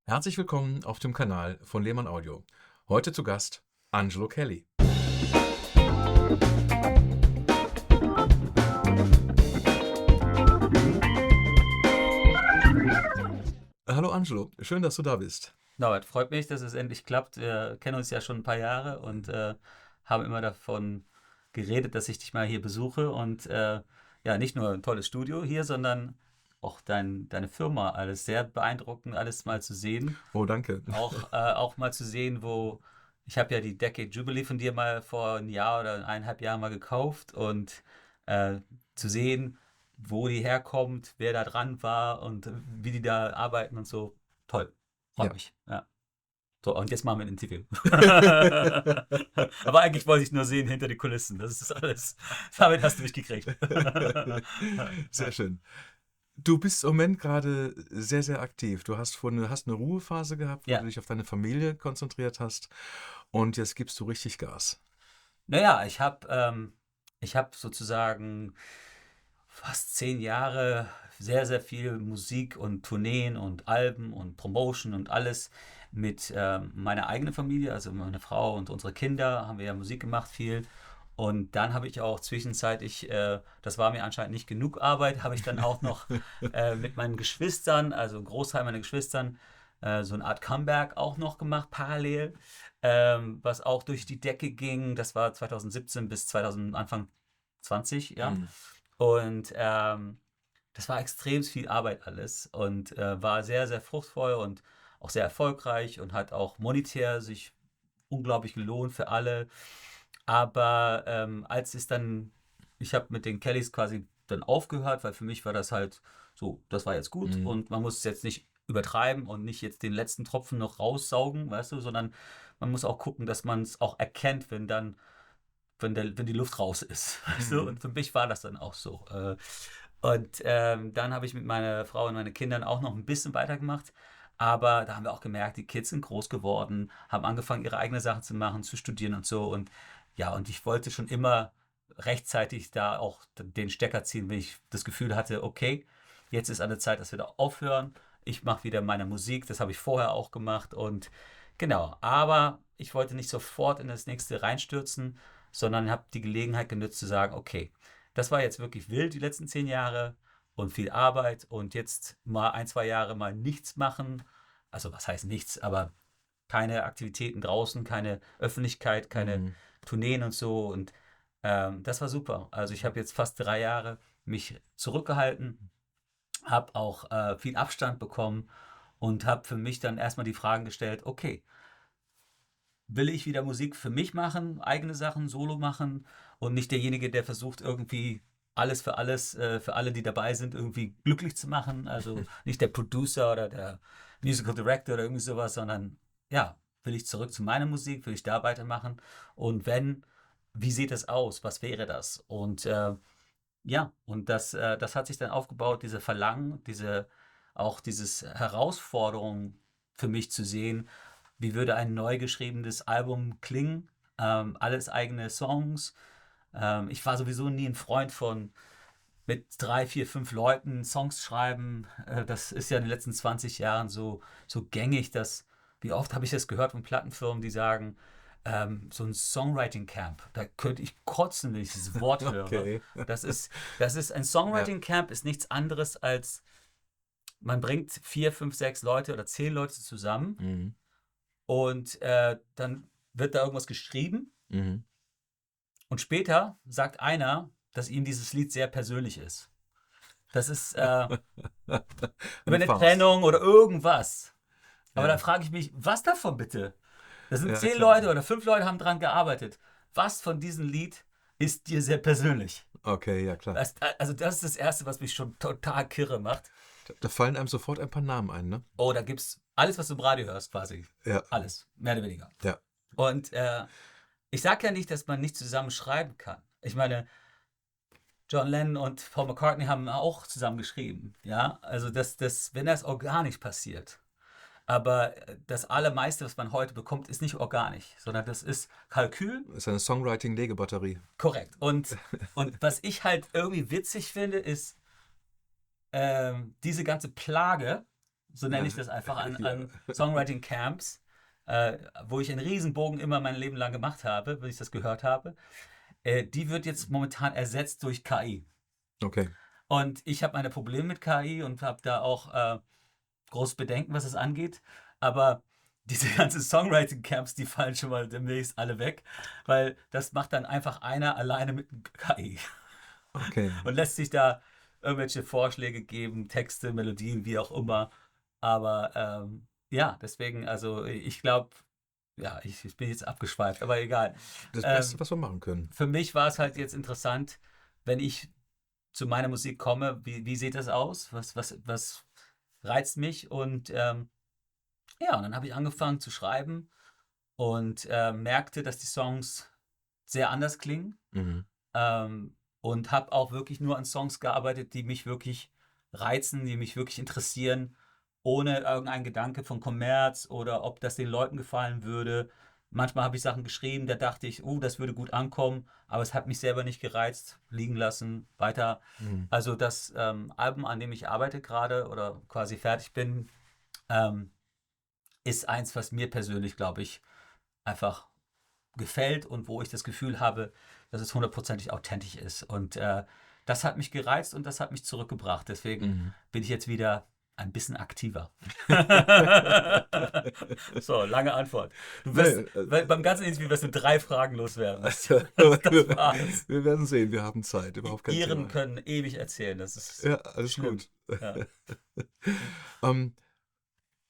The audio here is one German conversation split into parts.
Herzlich willkommen auf dem Kanal von Lehmann Audio. Heute zu Gast Angelo Kelly. Hallo Angelo, schön, dass du da bist. Norbert, freut mich, dass es endlich klappt. Wir kennen uns ja schon ein paar Jahre und haben immer davon geredet, dass ich dich mal hier besuche. Und ja, nicht nur ein tolles Studio hier, sondern auch deine Firma. Alles sehr beeindruckend, alles mal zu sehen. Oh, danke. Auch mal zu sehen, wo ich habe ja die Decade Jubilee von dir mal vor ein Jahr oder 1,5 Jahren mal gekauft und äh, zu sehen, wo die herkommt, wer da dran war und wie die da arbeiten und so. Toll. Freut Ja. mich. Ja. So, und jetzt machen wir ein Interview. Aber eigentlich wollte ich nur sehen hinter die Kulissen. Das ist alles. Damit hast du mich gekriegt. Sehr schön. Du bist im Moment gerade sehr, sehr aktiv. Du hast eine Ruhephase gehabt, wo du Ja. dich auf deine Familie konzentriert hast und jetzt gibst du richtig Gas. Naja, ich hab sozusagen fast 10 Jahre sehr, sehr viel Musik und Tourneen und Alben und Promotion und alles mit meiner eigenen Familie, also meine Frau und unsere Kinder, haben wir ja Musik gemacht viel. Und dann habe ich auch zwischenzeitlich, das war mir anscheinend nicht genug Arbeit, habe ich dann auch noch mit meinen Geschwistern, also ein Großteil meiner Geschwistern, so eine Art Comeback auch noch gemacht, parallel, was auch durch die Decke ging. Das war 2017 bis 2000, Anfang 20, ja. Mhm. Und das war extrem viel Arbeit alles und war sehr, sehr fruchtvoll und auch sehr erfolgreich und hat auch monetär sich unglaublich gelohnt für alle. Aber ich habe mit den Kellys quasi dann aufgehört, weil für mich war das halt so, das war jetzt gut Mhm. und man muss es jetzt nicht übertreiben und nicht jetzt den letzten Tropfen noch raussaugen, weißt du, sondern man muss auch gucken, dass man es auch erkennt, wenn die Luft raus ist. Weißt du? Mhm. Und für mich war das dann auch so. Und dann habe ich mit meiner Frau und meinen Kindern auch noch ein bisschen weitergemacht. Aber da haben wir auch gemerkt, die Kids sind groß geworden, haben angefangen, ihre eigene Sachen zu machen, zu studieren und so. Und ja, und ich wollte schon immer rechtzeitig da auch den Stecker ziehen, wenn ich das Gefühl hatte, okay, jetzt ist an der Zeit, dass wir da aufhören. Ich mache wieder meine Musik, das habe ich vorher auch gemacht. Und genau, aber ich wollte nicht sofort in das nächste reinstürzen, sondern habe die Gelegenheit genutzt zu sagen, okay, das war jetzt wirklich wild die letzten 10 Jahre und viel Arbeit und jetzt mal 1, 2 Jahre mal nichts machen. Also was heißt nichts, aber keine Aktivitäten draußen, keine Öffentlichkeit, keine Mhm. Tourneen und so. Und das war super. Also ich habe jetzt fast 3 Jahre mich zurückgehalten, habe auch viel Abstand bekommen und habe für mich dann erstmal die Fragen gestellt, okay, will ich wieder Musik für mich machen, eigene Sachen, Solo machen und nicht derjenige, der versucht irgendwie alles, für alle, die dabei sind, irgendwie glücklich zu machen. Also nicht der Producer oder der Musical Director oder irgendwie sowas, sondern ja, will ich zurück zu meiner Musik, will ich da weitermachen und wenn, wie sieht das aus? Was wäre das? Und ja, und das hat sich dann aufgebaut, diese Verlangen, auch dieses Herausforderung für mich zu sehen, wie würde ein neu geschriebenes Album klingen? Alles eigene Songs. Ich war sowieso nie ein Freund von mit 3, 4, 5 Leuten Songs schreiben. Das ist ja in den letzten 20 Jahren so gängig, dass, wie oft habe ich das gehört von Plattenfirmen, die sagen, so ein Songwriting Camp, da könnte ich kotzen, wenn ich dieses Wort höre. Okay. Das ist, ein Ja. Songwriting Camp ist nichts anderes als, man bringt 4, 5, 6 Leute oder 10 Leute zusammen Mhm. und dann wird da irgendwas geschrieben Mhm. und später sagt einer, dass ihm dieses Lied sehr persönlich ist. Das ist über Eine eine Farce. Trennung oder irgendwas. Aber da Ja, frage ich mich, was davon bitte? Da sind ja, 10 Leute klar. oder 5 Leute haben dran gearbeitet. Was von diesem Lied ist dir sehr persönlich? Okay, ja, klar. Also das ist das Erste, was mich schon total kirre macht. Da fallen einem sofort ein paar Namen ein, ne? Oh, da gibt's alles, was du im Radio hörst, quasi. Ja, Alles, mehr oder weniger. ja. Und ich sage ja nicht, dass man nicht zusammen schreiben kann. Ich meine, John Lennon und Paul McCartney haben auch zusammen geschrieben. Ja, also wenn das organisch passiert. Aber das Allermeiste, was man heute bekommt, ist nicht organisch, sondern das ist Kalkül. Ist eine Songwriting-Legebatterie. Korrekt. Und was ich halt irgendwie witzig finde, ist diese ganze Plage. so nenne ich das einfach, an Songwriting-Camps, wo ich einen Riesenbogen immer mein Leben lang gemacht habe, wenn ich das gehört habe. Die wird jetzt momentan ersetzt durch KI. Okay. Und ich habe meine Probleme mit KI und habe da auch große Bedenken, was es angeht. Aber diese ganzen Songwriting-Camps, die fallen schon mal demnächst alle weg, weil das macht dann einfach einer alleine mit KI Okay. und lässt sich da irgendwelche Vorschläge geben, Texte, Melodien, wie auch immer. Aber ja, deswegen, also ich glaube, ja, ich bin jetzt abgeschweift, aber egal. Das Ähm, Beste, was wir machen können. für mich war es halt jetzt interessant, wenn ich zu meiner Musik komme, wie sieht das aus? Was reizt mich? Und ja, und dann habe ich angefangen zu schreiben und merkte, dass die Songs sehr anders klingen. Mhm. Und habe auch wirklich nur an Songs gearbeitet, die mich wirklich reizen, die mich wirklich interessieren, ohne irgendeinen Gedanke von Kommerz oder ob das den Leuten gefallen würde. Manchmal habe ich Sachen geschrieben, da dachte ich, das würde gut ankommen, aber es hat mich selber nicht gereizt, liegen lassen, weiter. Mhm. Also das Album, an dem ich arbeite gerade oder quasi fertig bin, ähm, ist eins, was mir persönlich, glaube ich, einfach gefällt und wo ich das Gefühl habe, dass es hundertprozentig authentisch ist. Und das hat mich gereizt und das hat mich zurückgebracht. Deswegen Mhm. bin ich jetzt wieder ein bisschen aktiver. So, lange Antwort. Du wirst, beim ganzen Interview wirst du 3 Fragen loswerden. Das war's. Wir werden sehen, wir haben Zeit, überhaupt kein Iren Thema. können ewig erzählen. Das ist Ja, alles schlimm. gut. Ja.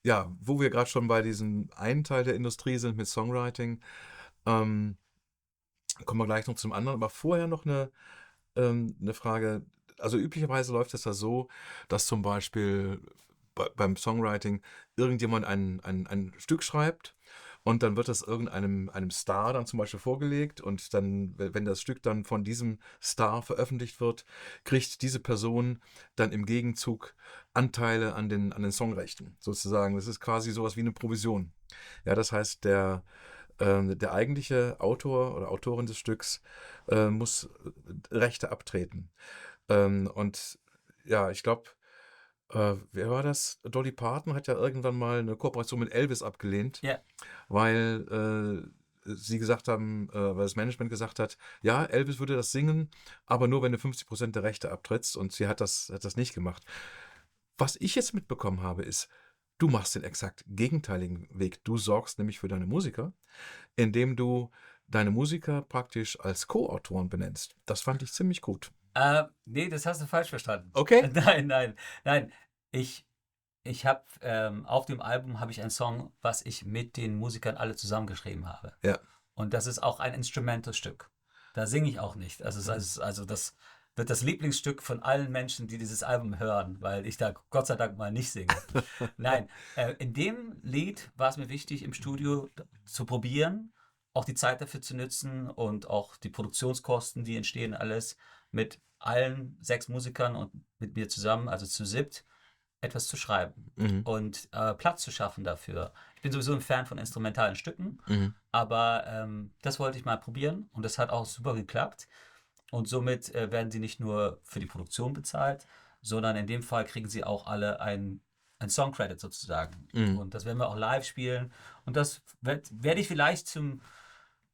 Ja, wo wir gerade schon bei diesem einen Teil der Industrie sind mit Songwriting, kommen wir gleich noch zum anderen, aber vorher noch eine Frage. Also üblicherweise läuft es ja so, dass zum Beispiel beim Songwriting irgendjemand ein Stück schreibt und dann wird das einem Star dann zum Beispiel vorgelegt und dann, wenn das Stück dann von diesem Star veröffentlicht wird, kriegt diese Person dann im Gegenzug Anteile an den Songrechten sozusagen. Das ist quasi sowas wie eine Provision. Ja, das heißt, der eigentliche Autor oder Autorin des Stücks muss Rechte abtreten. Und ja, ich glaube, wer war das? Dolly Parton hat ja irgendwann mal eine Kooperation mit Elvis abgelehnt, Ja. weil sie gesagt haben, weil das Management gesagt hat, ja, Elvis würde das singen, aber nur wenn du 50% der Rechte abtrittst, und sie hat das nicht gemacht. Was ich jetzt mitbekommen habe, ist, du machst den exakt gegenteiligen Weg. Du sorgst nämlich für deine Musiker, indem du deine Musiker praktisch als Co-Autoren benennst. Das fand ich ziemlich gut. Nee, das hast du falsch verstanden. Okay. Nein. Ich habe auf dem Album habe ich einen Song, was ich mit den Musikern alle zusammengeschrieben habe. Ja. Und das ist auch ein Instrumentalstück. Da singe ich auch nicht. Also das wird das Lieblingsstück von allen Menschen, die dieses Album hören, weil ich da Gott sei Dank mal nicht singe. Nein, in dem Lied war es mir wichtig, im Studio zu probieren, auch die Zeit dafür zu nutzen und auch die Produktionskosten, die entstehen, alles mit allen 6 Musikern und mit mir zusammen, also zu 7, etwas zu schreiben Mhm. und Platz zu schaffen dafür. Ich bin sowieso ein Fan von instrumentalen Stücken, Mhm. aber das wollte ich mal probieren und das hat auch super geklappt. Und somit werden sie nicht nur für die Produktion bezahlt, sondern in dem Fall kriegen sie auch alle ein Song-Credit sozusagen. Mhm. Und das werden wir auch live spielen. Und das werde ich vielleicht zum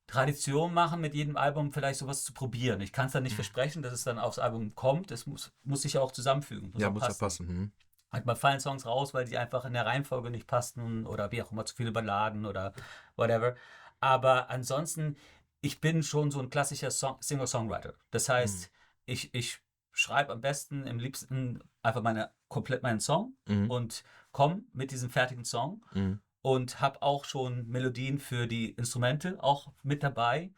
Tradition machen, mit jedem Album vielleicht sowas zu probieren. Ich kann es dann nicht versprechen, dass es dann aufs Album kommt. Es muss sich ja auch zusammenfügen. Ja, auch muss ja passen. Mhm. Manchmal fallen Songs raus, weil die einfach in der Reihenfolge nicht passten oder wie auch immer, zu viele Balladen oder whatever. Aber ansonsten, ich bin schon so ein klassischer Singer-Songwriter. Das heißt, ich schreibe am besten, im liebsten einfach komplett meinen Song Mhm. und komme mit diesem fertigen Song Mhm. und habe auch schon Melodien für die Instrumente auch mit dabei.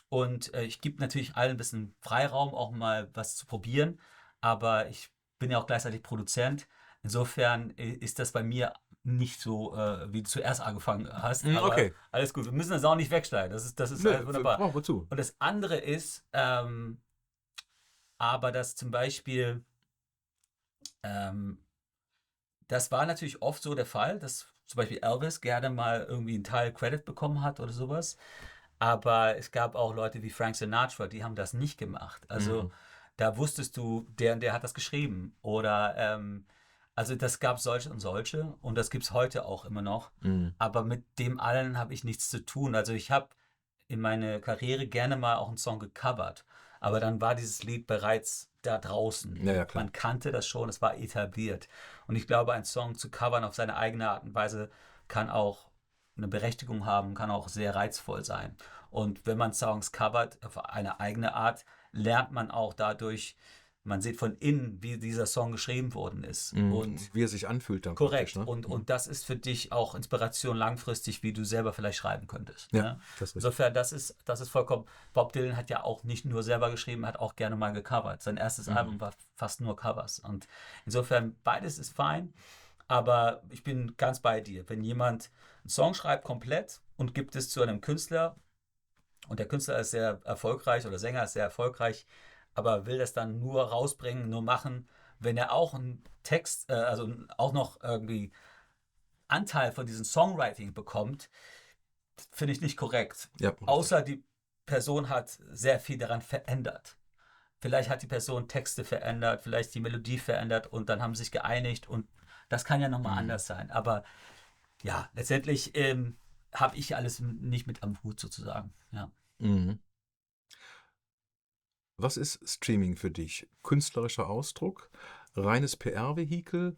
Und ich gebe natürlich allen ein bisschen Freiraum, auch mal was zu probieren. Aber ich bin ja auch gleichzeitig Produzent. Insofern ist das bei mir nicht so, wie du zuerst angefangen hast. Mhm, Aber okay. alles gut. Wir müssen das auch nicht wegschneiden. Das ist Nö, alles wunderbar. brauchen wir zu. Und das andere ist, aber dass zum Beispiel, ähm, das war natürlich oft so der Fall, dass zum Beispiel Elvis gerne mal irgendwie einen Teil Credit bekommen hat oder sowas. Aber es gab auch Leute wie Frank Sinatra, die haben das nicht gemacht. Also Mhm. da wusstest du, der und der hat das geschrieben. Oder Also das gab solche und das gibt es heute auch immer noch. Mhm. Aber mit dem allen habe ich nichts zu tun. Also ich habe in meiner Karriere gerne mal auch einen Song gecovert. Aber dann war dieses Lied bereits da draußen Ja, ja, und klar. man kannte das schon, es war etabliert. Und ich glaube, ein Song zu covern auf seine eigene Art und Weise kann auch eine Berechtigung haben, kann auch sehr reizvoll sein. Und wenn man Songs covert auf eine eigene Art, lernt man auch dadurch, man sieht von innen, wie dieser Song geschrieben worden ist. Und Wie er sich anfühlt dann praktisch, korrekt. ne? Und das ist für dich auch Inspiration langfristig, wie du selber vielleicht schreiben könntest. Ja, Ne? das ist richtig. Insofern, das ist vollkommen. Bob Dylan hat ja auch nicht nur selber geschrieben, hat auch gerne mal gecovert. Sein erstes Album war fast nur Covers. Und insofern, beides ist fein. Aber ich bin ganz bei dir. Wenn jemand einen Song schreibt komplett und gibt es zu einem Künstler und der Künstler ist sehr erfolgreich oder Sänger ist sehr erfolgreich, aber will das dann nur rausbringen, nur machen, wenn er auch einen Text, also auch noch irgendwie Anteil von diesem Songwriting bekommt, finde ich nicht korrekt. Ja, richtig. Außer die Person hat sehr viel daran verändert. Vielleicht hat die Person Texte verändert, vielleicht die Melodie verändert und dann haben sie sich geeinigt und das kann ja nochmal anders sein. Aber ja, letztendlich habe ich alles nicht mit am Hut sozusagen. Ja. Mhm. Was ist Streaming für dich? Künstlerischer Ausdruck, reines PR-Vehikel,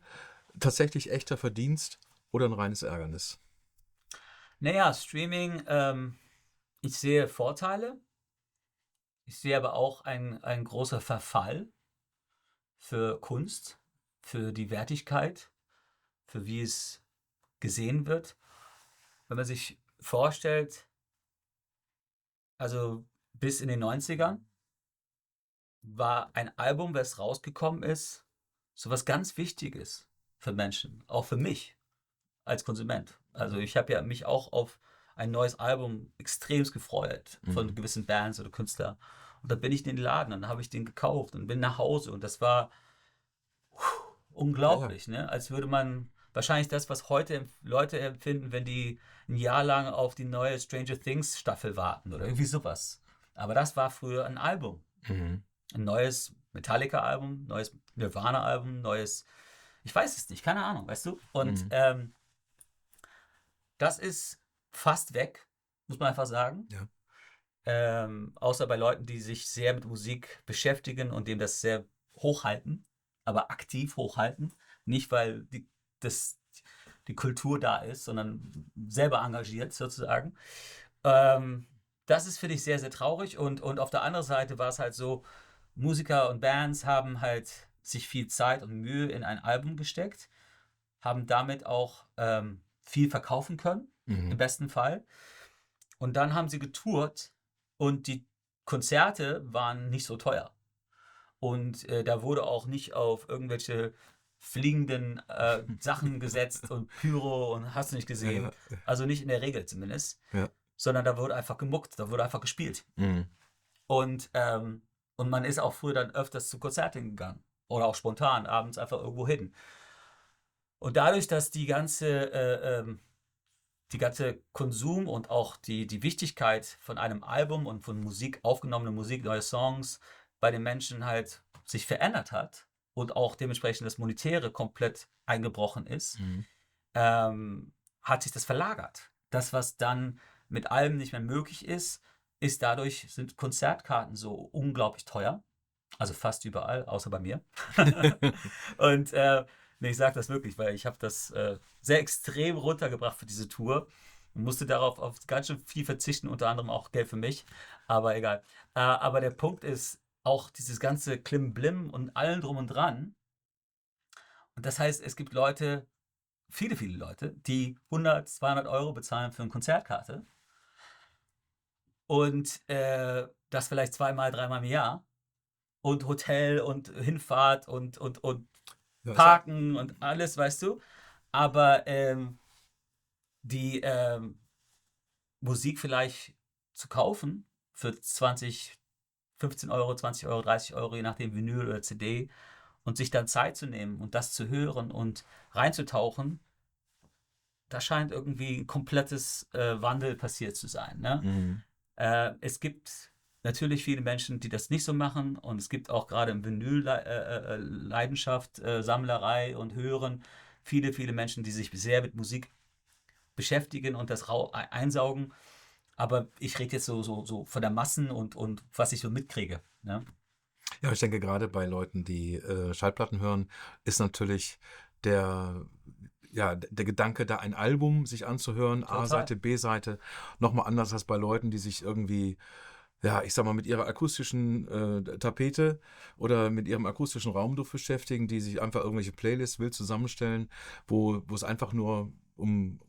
tatsächlich echter Verdienst oder ein reines Ärgernis? Naja, Streaming, ich sehe Vorteile. Ich sehe aber auch ein großer Verfall für Kunst, für die Wertigkeit, für wie es gesehen wird. Wenn man sich vorstellt, also bis in den 90ern war ein Album, das rausgekommen ist, so was ganz Wichtiges für Menschen, auch für mich als Konsument. Also ich habe ja mich auch auf ein neues Album extremst gefreut von gewissen Bands oder Künstlern. Und dann bin ich in den Laden und dann habe ich den gekauft und bin nach Hause und das war unglaublich, ne? Als würde man wahrscheinlich das, was heute Leute empfinden, wenn die ein Jahr lang auf die neue Stranger Things Staffel warten oder irgendwie sowas. Aber das war früher ein Album. Mhm. Ein neues Metallica-Album, neues Nirvana-Album, neues, ich weiß es nicht, keine Ahnung, weißt du? Und das ist fast weg, muss man einfach sagen. Ja. Außer bei Leuten, die sich sehr mit Musik beschäftigen und dem das sehr hochhalten, aber aktiv hochhalten. Nicht, weil die Kultur da ist, sondern selber engagiert sozusagen. Das ist, finde ich, sehr, sehr traurig. Und auf der anderen Seite war es halt so, Musiker und Bands haben halt sich viel Zeit und Mühe in ein Album gesteckt, haben damit auch viel verkaufen können, im besten Fall. Und dann haben sie getourt und die Konzerte waren nicht so teuer. Und da wurde auch nicht auf irgendwelche fliegenden Sachen gesetzt und Pyro und hast du nicht gesehen. Ja. Also nicht in der Regel zumindest. Ja. Sondern da wurde einfach gemuckt, da wurde einfach gespielt. Mhm. Und man ist auch früher dann öfters zu Konzerten gegangen. Oder auch spontan abends einfach irgendwo hin. Und dadurch, dass die ganze Konsum und auch die Wichtigkeit von einem Album und von Musik, aufgenommene Musik, neue Songs bei den Menschen halt sich verändert hat und auch dementsprechend das Monetäre komplett eingebrochen ist, hat sich das verlagert. Das, was dann mit Alben nicht mehr möglich ist, sind Konzertkarten so unglaublich teuer. Also fast überall, außer bei mir. Und nee, ich sage das wirklich, weil ich habe das sehr extrem runtergebracht für diese Tour und musste darauf auf ganz schön viel verzichten, unter anderem auch Geld für mich. Aber egal. Aber der Punkt ist auch dieses ganze Klimbim und allen drum und dran. Und das heißt, es gibt Leute, viele, viele Leute, die 100, 200 Euro bezahlen für eine Konzertkarte. Und das vielleicht zweimal, dreimal im Jahr. Und Hotel und Hinfahrt und Ja, Parken und alles, weißt du. Aber die Musik vielleicht zu kaufen für 20, 15 Euro, 20 Euro, 30 Euro, je nachdem Vinyl oder CD und sich dann Zeit zu nehmen und das zu hören und reinzutauchen, da scheint irgendwie ein komplettes Wandel passiert zu sein. Ne? Es gibt natürlich viele Menschen, die das nicht so machen, und es gibt auch gerade im Vinyl-Leidenschaft, Sammlerei und Hören, viele, viele Menschen, die sich sehr mit Musik beschäftigen und das einsaugen. Aber ich rede jetzt so von der Massen und was ich so mitkriege. Ne? Ja, ich denke, gerade bei Leuten, die Schallplatten hören, ist natürlich der, ja, der Gedanke, da ein Album sich anzuhören, Total. A-Seite, B-Seite, nochmal anders als bei Leuten, die sich irgendwie, ja, ich sag mal, mit ihrer akustischen Tapete oder mit ihrem akustischen Raumduft beschäftigen, die sich einfach irgendwelche Playlists wild zusammenstellen, wo es einfach nur um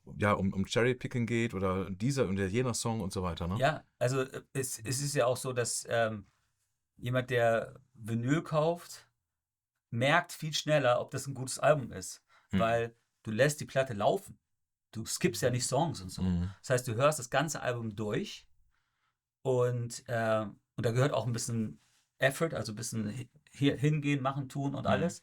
Cherry-Picking geht oder dieser und der jener Song und so weiter, ne? Ja, also es ist ja auch so, dass jemand, der Vinyl kauft, merkt viel schneller, ob das ein gutes Album ist, Mhm. weil du lässt die Platte laufen. Du skippst ja nicht Songs und so. Mhm. Das heißt, du hörst das ganze Album durch und da gehört auch ein bisschen Effort, also ein bisschen hier hingehen, machen, tun und Mhm. alles.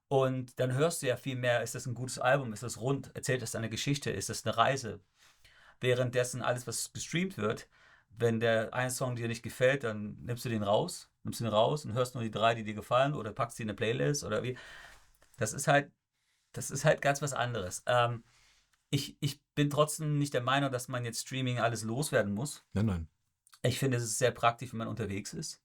Und dann hörst du ja viel mehr, ist das ein gutes Album, ist das rund, erzählt das eine Geschichte, ist das eine Reise? Währenddessen alles, was gestreamt wird, wenn der ein Song dir nicht gefällt, dann nimmst du den raus und hörst nur die 3, die dir gefallen oder packst die in eine Playlist oder wie. Das ist halt, das ist halt ganz was anderes. Ich bin trotzdem nicht der Meinung, dass man jetzt Streaming alles loswerden muss. Nein, nein. Ich finde, es ist sehr praktisch, wenn man unterwegs ist.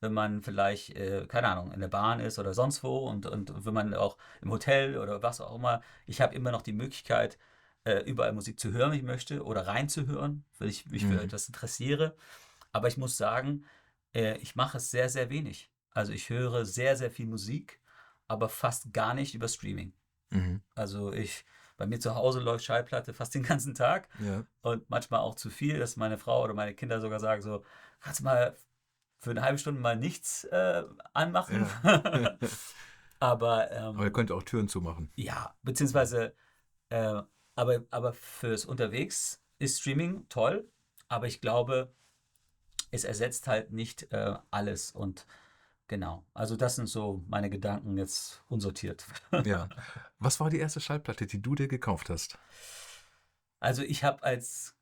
Wenn man vielleicht, keine Ahnung, in der Bahn ist oder sonst wo und wenn man auch im Hotel oder was auch immer. Ich habe immer noch die Möglichkeit, überall Musik zu hören, wenn ich möchte, oder reinzuhören, wenn ich mich für Mhm. etwas interessiere. Aber ich muss sagen, ich mache es sehr, sehr wenig. Also ich höre sehr, sehr viel Musik, aber fast gar nicht über Streaming. Mhm. Also bei mir zu Hause läuft Schallplatte fast den ganzen Tag Ja. und manchmal auch zu viel, dass meine Frau oder meine Kinder sogar sagen so, kannst du mal für eine halbe Stunde mal nichts anmachen. Ja. Aber Aber ihr könnt auch Türen zumachen. ja, beziehungsweise, äh, aber fürs Unterwegs ist Streaming toll, aber ich glaube, es ersetzt halt nicht alles und genau. Also das sind so meine Gedanken jetzt unsortiert. Ja. Was war die erste Schallplatte, die du dir gekauft hast? Also ich habe als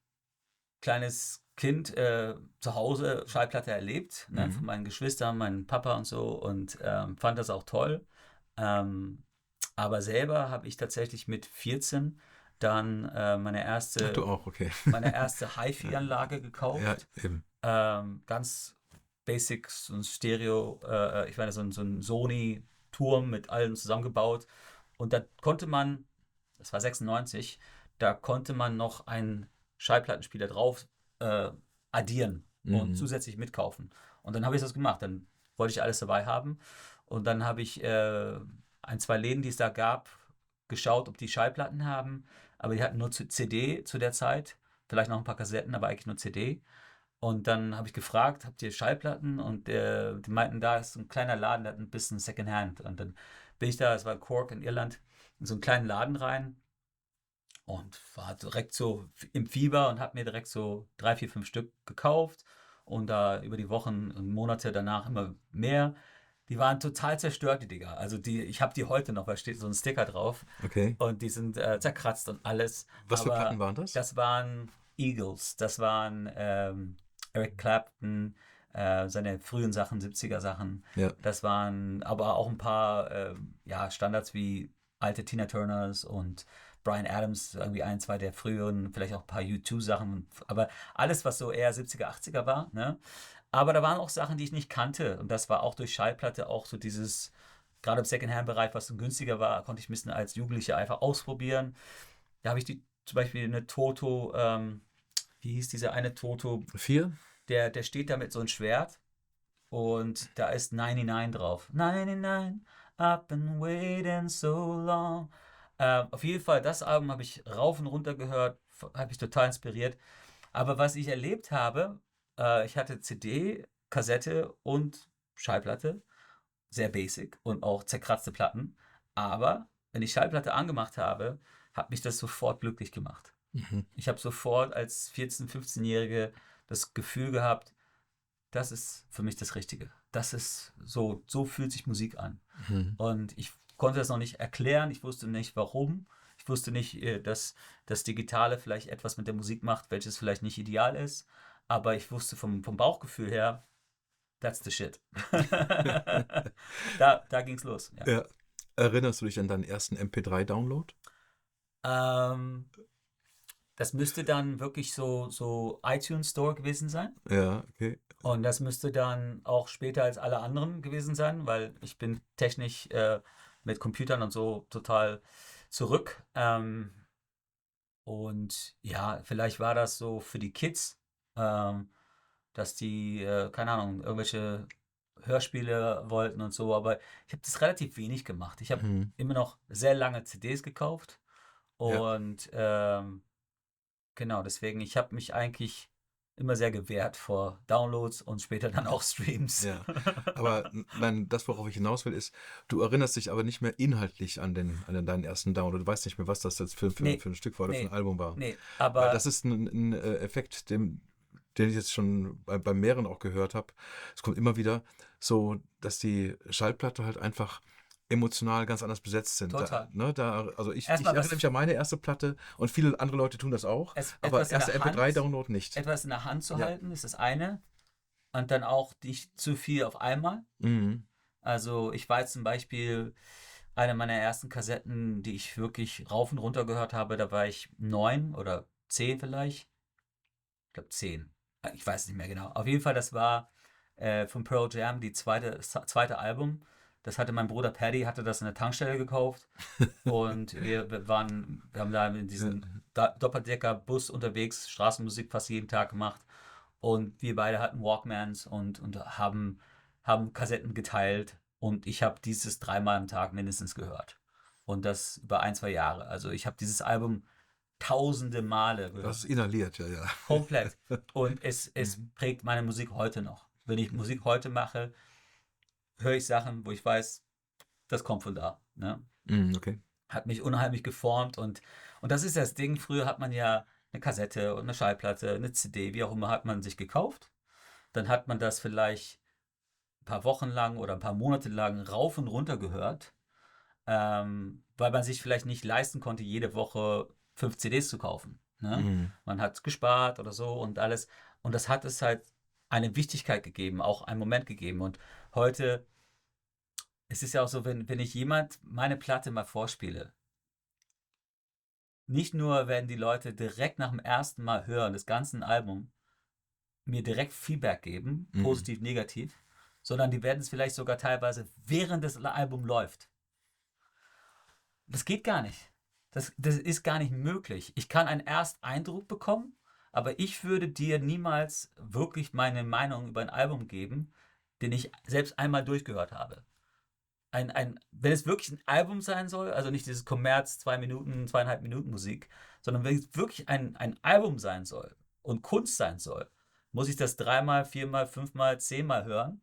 kleines Kind zu Hause Schallplatte erlebt, ne, von Mhm. meinen Geschwistern, meinem Papa und so und fand das auch toll. Ähm, aber selber habe ich tatsächlich mit 14 dann Ach, du auch, okay. meine erste HiFi-Anlage Ja, gekauft. eben. Ganz basic, so ein Stereo, ich meine, so ein Sony-Turm mit allem zusammengebaut. Und da konnte man, das war 96, da konnte man noch einen Schallplattenspieler drauf äh, addieren und Mhm. zusätzlich mitkaufen. Und dann habe ich das gemacht. Dann wollte ich alles dabei haben. Und dann habe ich ein, zwei Läden, die es da gab, geschaut, ob die Schallplatten haben. Aber die hatten nur CD zu der Zeit. Vielleicht noch ein paar Kassetten, aber eigentlich nur CD. Und dann habe ich gefragt, habt ihr Schallplatten? Und die meinten, da ist ein kleiner Laden, der hat ein bisschen Secondhand. Und dann bin ich da, es war Cork in Irland, in so einen kleinen Laden rein und war direkt so im Fieber und habe mir direkt so 3, 4, 5 Stück gekauft und da über die Wochen und Monate danach immer mehr. Die waren total zerstört, die Dinger. Also ich habe die heute noch, weil steht so ein Sticker drauf Okay. und die sind zerkratzt und alles. Was für Platten Aber waren das? das waren Eagles, das waren Eric Clapton, seine frühen Sachen, 70er Sachen. Ja. Das waren aber auch ein paar ja, Standards wie alte Tina Turners und Bryan Adams, irgendwie ein, zwei der früheren, vielleicht auch ein paar U2-Sachen, aber alles, was so eher 70er, 80er war, ne? Aber da waren auch Sachen, die ich nicht kannte und das war auch durch Schallplatte auch so dieses, gerade im Secondhand-Bereich, was so günstiger war, konnte ich ein bisschen als Jugendlicher einfach ausprobieren. Da habe ich zum Beispiel eine Toto, wie hieß dieser eine Toto, 4? der steht da mit so einem Schwert und da ist 99 drauf. 99, I've been waiting so long. Auf jeden Fall, das Album habe ich rauf und runter gehört, habe ich total inspiriert. Aber was ich erlebt habe, ich hatte CD, Kassette und Schallplatte, sehr basic und auch zerkratzte Platten. Aber wenn ich Schallplatte angemacht habe, hat mich das sofort glücklich gemacht. Mhm. Ich habe sofort als 14-, 15-Jährige das Gefühl gehabt, das ist für mich das Richtige. Das ist so fühlt sich Musik an. Mhm. Und ich konnte das noch nicht erklären, ich wusste nicht warum. Ich wusste nicht, dass das Digitale vielleicht etwas mit der Musik macht, welches vielleicht nicht ideal ist. aber ich wusste vom Bauchgefühl her, that's the shit. Da ging's los, ja. Ja. Erinnerst du dich an deinen ersten MP3-Download? Ähm, Das müsste dann wirklich so iTunes Store gewesen sein. Ja, okay. Und das müsste dann auch später als alle anderen gewesen sein, weil ich bin technisch mit Computern und so total zurück. Und ja, vielleicht war das so für die Kids, ähm, dass die, keine Ahnung, irgendwelche Hörspiele wollten und so, aber ich habe das relativ wenig gemacht. Ich habe Mhm. immer noch sehr lange CDs gekauft Ja. und genau, deswegen, ich habe mich eigentlich immer sehr gewehrt vor Downloads und später dann auch Streams. Ja. Aber nein, das, worauf ich hinaus will, ist, du erinnerst dich aber nicht mehr inhaltlich an deinen ersten Download. Du weißt nicht mehr, was das jetzt Nee, für ein Stück war oder für ein nee, Album war. nee, Weil aber das ist ein Effekt, den ich jetzt schon bei mehreren auch gehört habe. Es kommt immer wieder so, dass die Schallplatte halt einfach emotional ganz anders besetzt sind. total. Also ich Erstmal erinnere mich an meine erste Platte und viele andere Leute tun das auch, aber etwas in erste der Hand, MP3-Download nicht. etwas in der Hand zu Ja. halten, ist das eine. Und dann auch nicht zu viel auf einmal. Mhm. Also ich weiß zum Beispiel, eine meiner ersten Kassetten, die ich wirklich rauf und runter gehört habe, da war ich 9 oder 10 vielleicht. Ich glaube 10. Ich weiß es nicht mehr genau. Auf jeden Fall, das war von Pearl Jam das zweite Album. Das hatte mein Bruder Paddy, hatte das in der Tankstelle gekauft. Und wir haben da in Ja. diesem Doppeldecker-Bus unterwegs Straßenmusik fast jeden Tag gemacht. Und wir beide hatten Walkmans und haben Kassetten geteilt. Und ich habe dieses dreimal am Tag mindestens gehört. Und das über 1, 2 Jahre. Also ich habe dieses Album tausende Male Das ist gehört. inhaliert, ja, ja. Komplett. Und es Mhm. prägt meine Musik heute noch. Wenn ich Musik heute mache, höre ich Sachen, wo ich weiß, das kommt von da. Ne? Mhm, okay. Hat mich unheimlich geformt und das ist das Ding. Früher hat man ja eine Kassette und eine Schallplatte, eine CD, wie auch immer, hat man sich gekauft. Dann hat man das vielleicht ein paar Wochen lang oder ein paar Monate lang rauf und runter gehört, weil man sich vielleicht nicht leisten konnte, jede Woche 5 CDs zu kaufen. Ne? Mhm. Man hat gespart oder so und alles. Und das hat es halt eine Wichtigkeit gegeben, auch einen Moment gegeben. Und heute, es ist ja auch so, wenn ich jemand meine Platte mal vorspiele, nicht nur werden die Leute direkt nach dem ersten Mal hören des ganzen Albums mir direkt Feedback geben, Mhm. positiv, negativ, sondern die werden es vielleicht sogar teilweise während das Album läuft. Das geht gar nicht. Das ist gar nicht möglich. Ich kann einen Ersteindruck bekommen, aber ich würde dir niemals wirklich meine Meinung über ein Album geben, den ich selbst einmal durchgehört habe. Wenn es wirklich ein Album sein soll, also nicht dieses Kommerz 2 Minuten, 2,5 Minuten Musik, sondern wenn es wirklich ein Album sein soll und Kunst sein soll, muss ich das 3-mal, 4-mal, 5-mal, 10-mal hören,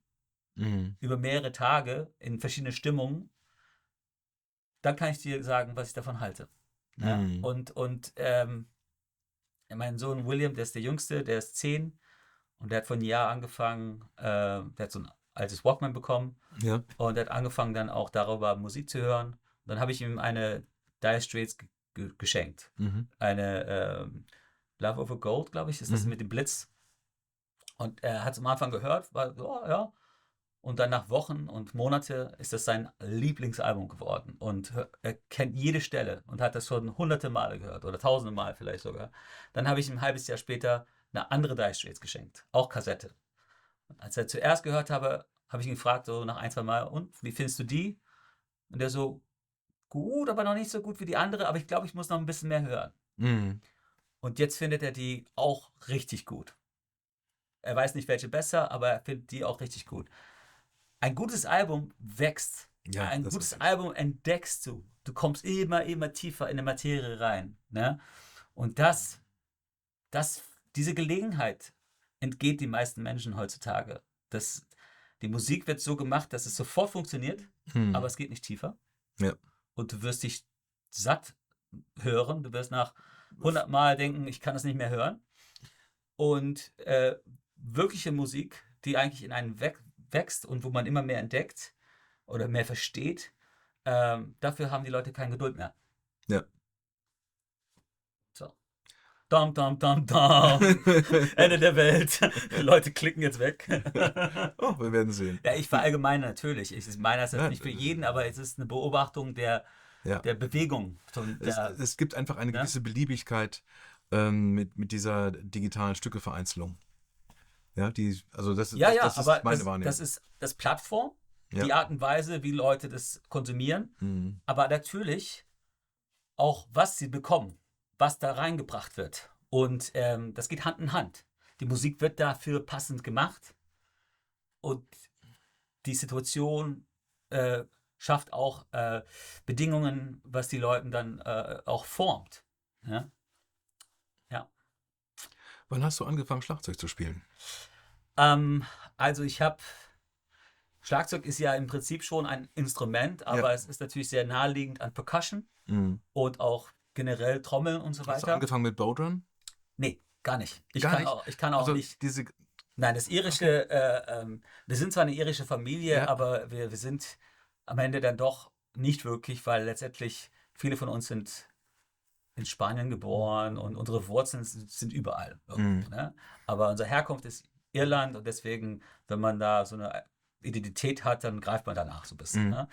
Mhm. über mehrere Tage in verschiedene Stimmungen, dann kann ich dir sagen, was ich davon halte. Ja? Mhm. Und mein Sohn William, der ist der Jüngste, der ist 10 und der hat vor einem Jahr angefangen, der hat so ein altes Walkman bekommen Ja. und er hat angefangen dann auch darüber Musik zu hören. Und dann habe ich ihm eine Dire Straits geschenkt. Mhm. Eine Love Over Gold, glaube ich, ist das Mhm. mit dem Blitz. Und er hat es am Anfang gehört, war so, oh, ja. Und dann nach Wochen und Monate ist das sein Lieblingsalbum geworden. Und er kennt jede Stelle und hat das schon hunderte Male gehört oder tausende Mal vielleicht sogar. Dann habe ich ihm ein halbes Jahr später eine andere Dire Straits geschenkt, auch Kassette. Und als er zuerst gehört habe, habe ich ihn gefragt, so nach 1, 2 Mal, und wie findest du die? Und der so, gut, aber noch nicht so gut wie die andere, aber ich glaube, ich muss noch ein bisschen mehr hören. Mhm. Und jetzt findet er die auch richtig gut. Er weiß nicht, welche besser, aber er findet die auch richtig gut. Ein gutes Album wächst. Ja, Ein das ist gutes richtig. Album entdeckst du. Du kommst immer tiefer in die Materie rein. Ne? Und diese Gelegenheit entgeht die meisten Menschen heutzutage. Die Musik wird so gemacht, dass es sofort funktioniert, aber Mhm. es geht nicht tiefer. Ja. Und du wirst dich satt hören. Du wirst nach 100 Mal denken, ich kann das nicht mehr hören. Und wirkliche Musik, die eigentlich in einen wächst und wo man immer mehr entdeckt oder mehr versteht, dafür haben die Leute keine Geduld mehr. Ja. So. Dam, dam, dam, dam. Ende der Welt. Die Leute klicken jetzt weg. Oh, wir werden sehen. Ja, ich verallgemeine natürlich. Ich meine das jetzt Ja, nicht für jeden, aber es ist eine Beobachtung ja. der Bewegung. Es gibt einfach eine Ne? gewisse Beliebigkeit mit dieser digitalen Stückevereinzelung. Ja, also das Ja, ist aber meine Wahrnehmung. das ist das Plattform, Ja. die Art und Weise, wie Leute das konsumieren, Mhm. aber natürlich auch, was sie bekommen, was da reingebracht wird. Und das geht Hand in Hand. Die Musik wird dafür passend gemacht und die Situation schafft auch Bedingungen, was die Leuten dann auch formt. Ja? Ja. Wann hast du angefangen, Schlagzeug zu spielen? Also Schlagzeug ist ja im Prinzip schon ein Instrument, aber Ja. es ist natürlich sehr naheliegend an Percussion Mhm. und auch generell Trommeln und so Hast du weiter. angefangen mit Bowdrum? Nee, gar nicht. Gar nicht? Ich kann auch Also nicht. diese, Nein, das irische, wir sind zwar eine irische Familie, Ja. aber wir sind am Ende dann doch nicht wirklich, weil letztendlich viele von uns sind in Spanien geboren und unsere Wurzeln sind überall irgendwo, ne? Aber unsere Herkunft ist Irland und deswegen, wenn man da so eine Identität hat, dann greift man danach so ein bisschen, ne?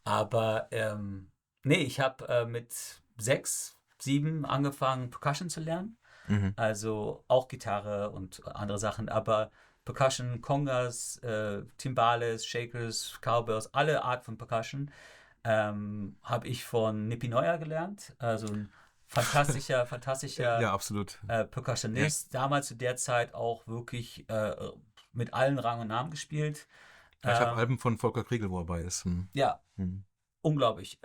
Aber nee, ich habe mit 6, 7 angefangen, Percussion zu lernen. Mhm. Also auch Gitarre und andere Sachen, aber Percussion, Congas, Timbales, Shakers, Cowbells, alle Art von Percussion habe ich von Nippy Neuer gelernt. Also ein fantastischer Ja, absolut. Percussionist. Damals zu der Zeit auch wirklich mit allen Rang und Namen gespielt. Ja, ich habe Alben von Volker Kriegel, wo er bei ist. Ja, Mhm. unglaublich.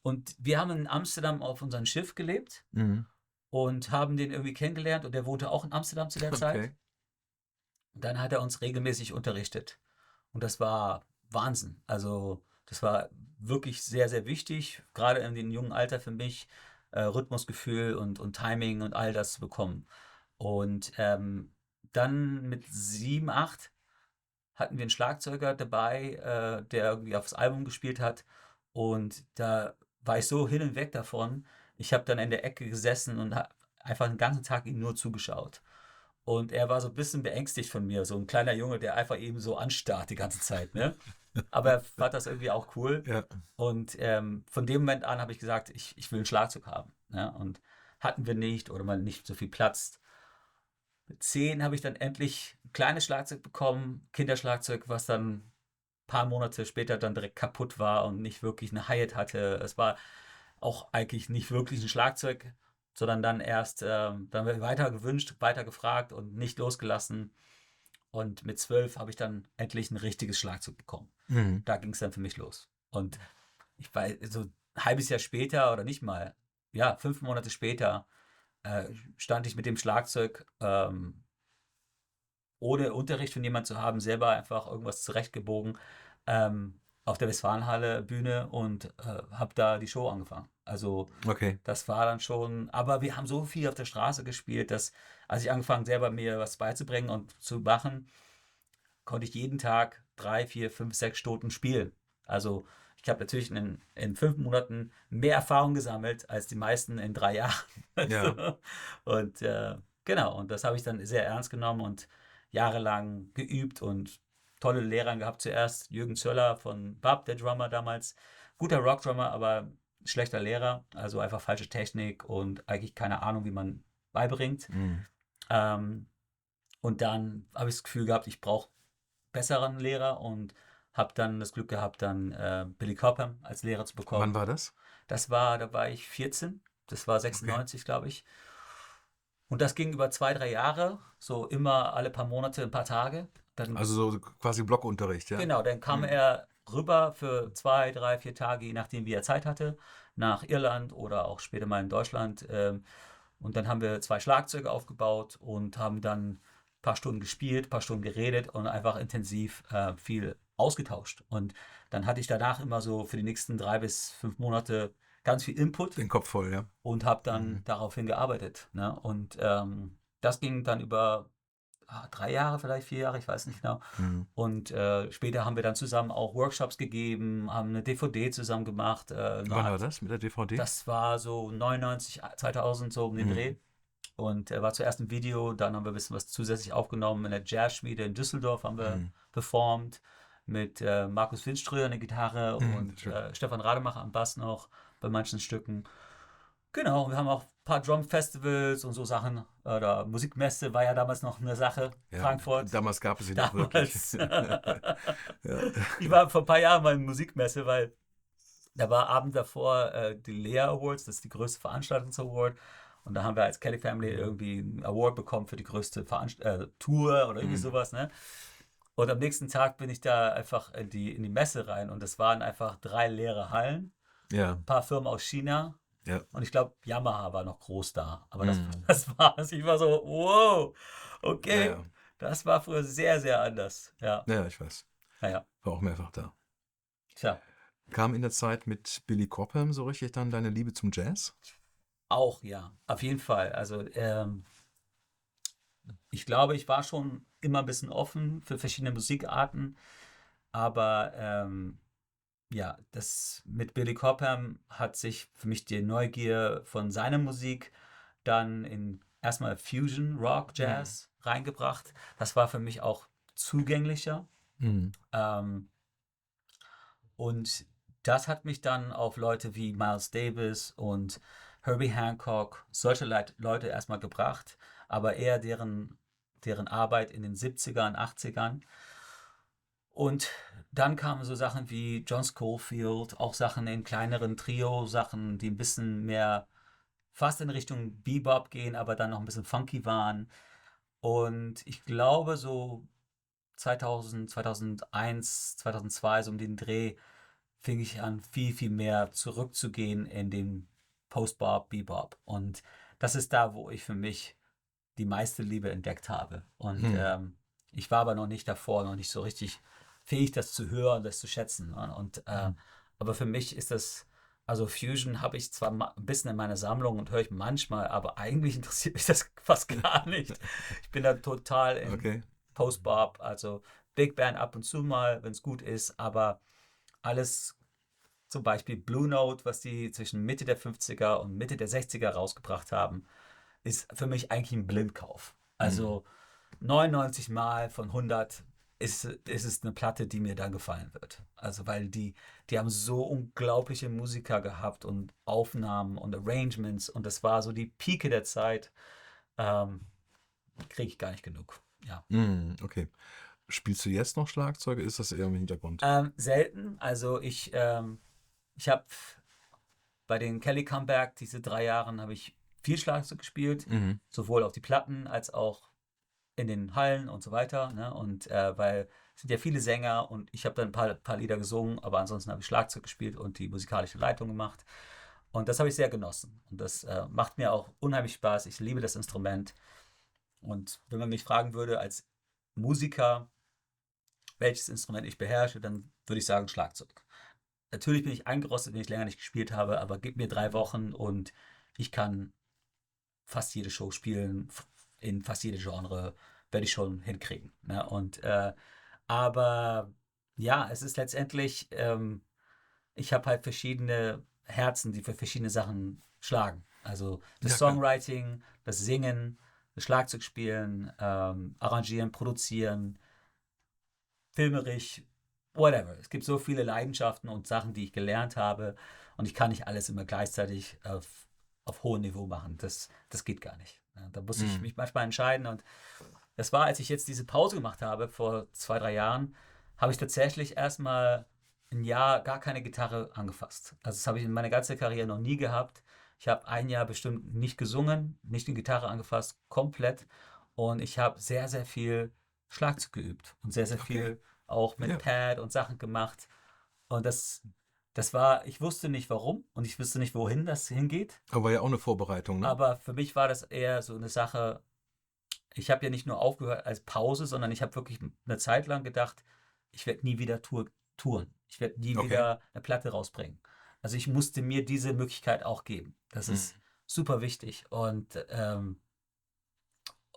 Und wir haben in Amsterdam auf unserem Schiff gelebt Mhm. und haben den irgendwie kennengelernt und der wohnte auch in Amsterdam zu der Zeit. Okay. Und dann hat er uns regelmäßig unterrichtet. Und das war Wahnsinn. Also das war wirklich sehr, sehr wichtig, gerade in dem jungen Alter für mich, Rhythmusgefühl und Timing und all das zu bekommen. Und dann mit 7, 8 hatten wir einen Schlagzeuger dabei, der irgendwie aufs Album gespielt hat. Und da war ich so hin und weg davon. Ich habe dann in der Ecke gesessen und einfach den ganzen Tag ihm nur zugeschaut. Und er war so ein bisschen beängstigt von mir, so ein kleiner Junge, der einfach eben so anstarrt die ganze Zeit, ne? Aber er fand das irgendwie auch cool. Ja. Und von dem Moment an habe ich gesagt, ich will ein Schlagzeug haben. Ne? Und hatten wir nicht oder mal nicht so viel Platz. Mit 10 habe ich dann endlich ein kleines Schlagzeug bekommen, Kinderschlagzeug, was dann ein paar Monate später dann direkt kaputt war und nicht wirklich eine Hi-Hat hatte. Es war auch eigentlich nicht wirklich ein Schlagzeug, sondern dann erst dann weiter gewünscht, weiter gefragt und nicht losgelassen. Und mit 12 habe ich dann endlich ein richtiges Schlagzeug bekommen. Mhm. Da ging es dann für mich los. Und ich war so ein halbes Jahr später oder nicht mal, ja, 5 Monate später stand ich mit dem Schlagzeug ohne Unterricht von jemand zu haben, selber einfach irgendwas zurechtgebogen auf der Westfalenhalle Bühne und habe da die Show angefangen. Also Okay. das war dann schon, aber wir haben so viel auf der Straße gespielt, dass als ich angefangen selber mir was beizubringen und zu machen, konnte ich jeden Tag 3, 4, 5, 6 Stunden spielen. Also ich habe natürlich in 5 Monaten mehr Erfahrung gesammelt als die meisten in 3 Jahren. Ja. Und genau, und das habe ich dann sehr ernst genommen und jahrelang geübt und tolle Lehrer gehabt. Zuerst Jürgen Zöller von Bab, der Drummer damals. Guter Rockdrummer, aber schlechter Lehrer. Also einfach falsche Technik und eigentlich keine Ahnung, wie man beibringt. Mhm. Und dann habe ich das Gefühl gehabt, ich brauche besseren Lehrer und habe dann das Glück gehabt, dann Billy Cobham als Lehrer zu Wann bekommen. war das? Da war ich 14, das war 96, glaube ich. Und das ging über 2, 3 Jahre, so immer alle paar Monate, ein paar Tage. Dann, Also so quasi Blockunterricht, ja? genau, dann kam er rüber für 2, 3, 4 Tage, je nachdem, wie er Zeit hatte, nach Irland oder auch später mal in Deutschland. Und dann haben wir 2 Schlagzeuge aufgebaut und haben dann ein paar Stunden gespielt, ein paar Stunden geredet und einfach intensiv viel ausgetauscht. Und dann hatte ich danach immer so für die nächsten 3 bis 5 Monate ganz viel Input Den Kopf voll, ja. und habe dann daraufhin gearbeitet. Ne? Und das ging dann über 3 Jahre, vielleicht 4 Jahre, ich weiß nicht genau. Mhm. Und später haben wir dann zusammen auch Workshops gegeben, haben eine DVD zusammen gemacht. Wann war das mit der DVD? Das war so 99, 2000, so um den Dreh. Und war zuerst ein Video, dann haben wir ein bisschen was zusätzlich aufgenommen. In der Jazzschmiede in Düsseldorf haben wir performt mit Markus Windströer an der Gitarre und schön. Stefan Rademacher am Bass noch bei manchen Stücken. Genau, wir haben auch ein paar Drum-Festivals und so Sachen. Oder Musikmesse war ja damals noch eine Sache, Ja, Frankfurt. damals gab es sie noch wirklich. Damals. Ja. Ich war vor ein paar Jahren mal in Musikmesse, weil da war Abend davor die Lea Awards, das ist die größte Veranstaltungs-Award. Und da haben wir als Kelly Family irgendwie einen Award bekommen für die größte Tour oder irgendwie sowas, ne? Und am nächsten Tag bin ich da einfach in die Messe rein und es waren einfach 3 leere Hallen, Ja, ein paar Firmen aus China ja. und ich glaube Yamaha war noch groß da. Aber das war's. Ich war so, wow, okay, Ja. das war früher sehr, sehr anders. Ja, Ja, ich weiß. naja, War auch mehrfach da. tja. Kam in der Zeit mit Billy Cobham so richtig dann deine Liebe zum Jazz? Auch ja, auf jeden Fall. Also ich glaube, ich war schon immer ein bisschen offen für verschiedene Musikarten, aber ja, das mit Billy Cobham hat sich für mich die Neugier von seiner Musik dann in erstmal Fusion, Rock, Jazz reingebracht. Das war für mich auch zugänglicher. Mhm. Und das hat mich dann auf Leute wie Miles Davis und Herbie Hancock, solche Leute erstmal gebracht, aber eher deren Arbeit in den 70ern, 80ern. Und dann kamen so Sachen wie John Scofield, auch Sachen in kleineren Trio-Sachen, die ein bisschen mehr fast in Richtung Bebop gehen, aber dann noch ein bisschen funky waren. Und ich glaube, so 2000, 2001, 2002, so um den Dreh, fing ich an, viel, viel mehr zurückzugehen in den Post-Bop, Bebop. Und das ist da, wo ich für mich die meiste Liebe entdeckt habe. Und ich war aber noch nicht davor, noch nicht so richtig fähig, das zu hören, das zu schätzen. Ne? Und aber für mich ist das, also Fusion habe ich zwar ein bisschen in meiner Sammlung und höre ich manchmal, aber eigentlich interessiert mich das fast gar nicht. Ich bin da total in Okay. Post-Bop, also Big Band ab und zu mal, wenn es gut ist, aber alles, zum Beispiel Blue Note, was die zwischen Mitte der 50er und Mitte der 60er rausgebracht haben, ist für mich eigentlich ein Blindkauf. Also 99 Mal von 100 ist es eine Platte, die mir dann gefallen wird. Also weil die haben so unglaubliche Musiker gehabt und Aufnahmen und Arrangements und das war so die Pike der Zeit. Kriege ich gar nicht genug. Ja. Okay. Spielst du jetzt noch Schlagzeug? Ist das eher im Hintergrund? Selten. Also ich habe bei den Kelly Comeback, diese 3 Jahren, habe ich viel Schlagzeug gespielt, sowohl auf die Platten als auch in den Hallen und so weiter. Ne? Und weil es sind ja viele Sänger und ich habe dann ein paar Lieder gesungen, aber ansonsten habe ich Schlagzeug gespielt und die musikalische Leitung gemacht. Und das habe ich sehr genossen. Und das macht mir auch unheimlich Spaß. Ich liebe das Instrument. Und wenn man mich fragen würde als Musiker, welches Instrument ich beherrsche, dann würde ich sagen Schlagzeug. Natürlich bin ich eingerostet, wenn ich länger nicht gespielt habe, aber gib mir 3 Wochen und ich kann fast jede Show spielen, in fast jede Genre werde ich schon hinkriegen. Ne? Und aber ja, es ist letztendlich, ich habe halt verschiedene Herzen, die für verschiedene Sachen schlagen. Also das Ja, klar. Songwriting, das Singen, das Schlagzeugspielen, Arrangieren, Produzieren, filmerisch, whatever. Es gibt so viele Leidenschaften und Sachen, die ich gelernt habe und ich kann nicht alles immer gleichzeitig auf hohem Niveau machen. Das geht gar nicht. Ja, da muss ich mich manchmal entscheiden und das war, als ich jetzt diese Pause gemacht habe, vor 2, 3 Jahren, habe ich tatsächlich erstmal ein Jahr gar keine Gitarre angefasst. Also das habe ich in meiner ganzen Karriere noch nie gehabt. Ich habe ein Jahr bestimmt nicht gesungen, nicht die Gitarre angefasst, komplett. Und ich habe sehr, sehr viel Schlagzeug geübt und sehr, sehr Okay. viel auch mit Ja. Pad und Sachen gemacht. Und das war, ich wusste nicht warum und ich wusste nicht, wohin das hingeht. Aber war ja auch eine Vorbereitung, ne? Aber für mich war das eher so eine Sache, ich habe ja nicht nur aufgehört als Pause, sondern ich habe wirklich eine Zeit lang gedacht, ich werde nie wieder touren. Ich werde nie Okay. wieder eine Platte rausbringen. Also ich musste mir diese Möglichkeit auch geben. Das ist super wichtig. Und